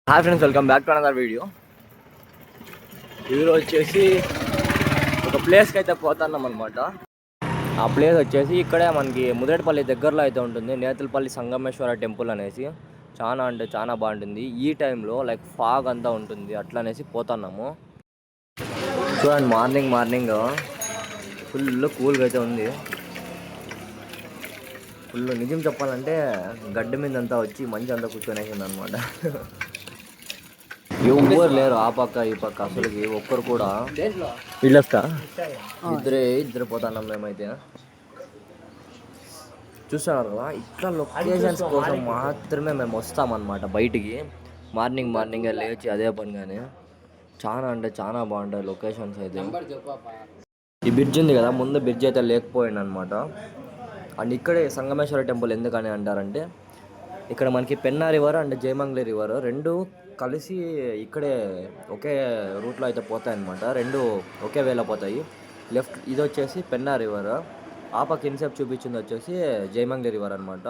Hi friends, welcome back to another video. ఈరోజు వచ్చేసి ఒక ప్లేస్కి అయితే పోతున్నాం అనమాట. ఆ ప్లేస్ వచ్చేసి ఇక్కడే మనకి ముదిరేటిపల్లి దగ్గరలో అయితే ఉంటుంది. నేతలపల్లి సంగమేశ్వర టెంపుల్ అనేసి చాలా అంటే చాలా బాగుంటుంది. ఈ టైంలో లైక్ ఫాగ్ అంతా ఉంటుంది, అట్లా అనేసి పోతున్నాము. చూడండి, మార్నింగ్ ఫుల్ కూల్గా అయితే ఉంది. ఫుల్ నిజం చెప్పాలంటే గడ్డ మీద అంతా వచ్చి మంచి అంతా కూర్చొనేసింది అనమాట. ఎవ్వరు లేరు ఆ పక్క ఈ పక్క, అసలుకి ఒక్కరు కూడా. వీళ్ళొస్తా ఇద్దరు పోతున్నాం మేమైతే. చూస్తున్నారు కదా, ఇట్లా లొకేషన్స్ కోసం మాత్రమే మేము వస్తామన్నమాట బయటికి. మార్నింగే లేచి అదే పనిగానే చాలా అంటే చాలా బాగుంటాయి లొకేషన్స్ అయితే. ఈ బ్రిడ్జ్ ఉంది కదా, ముందు బ్రిడ్జ్ అయితే లేకపోయింది అనమాట. అండ్ ఇక్కడే సంగమేశ్వర టెంపుల్ ఎందుకని అంటారంటే, ఇక్కడ మనకి పెన్నా రివర్ అండ్ జయమంగ్లీ రివర్ రెండు కలిసి ఇక్కడే ఒకే రూట్లో అయితే పోతాయి అన్నమాట. రెండు ఒకే వేలో పోతాయి. లెఫ్ట్ ఇది వచ్చేసి పెన్నా రివర్, ఆ పక్క ఇన్సెప్ట్ చూపించింది వచ్చేసి జయమంగ్లీ రివర్ అనమాట.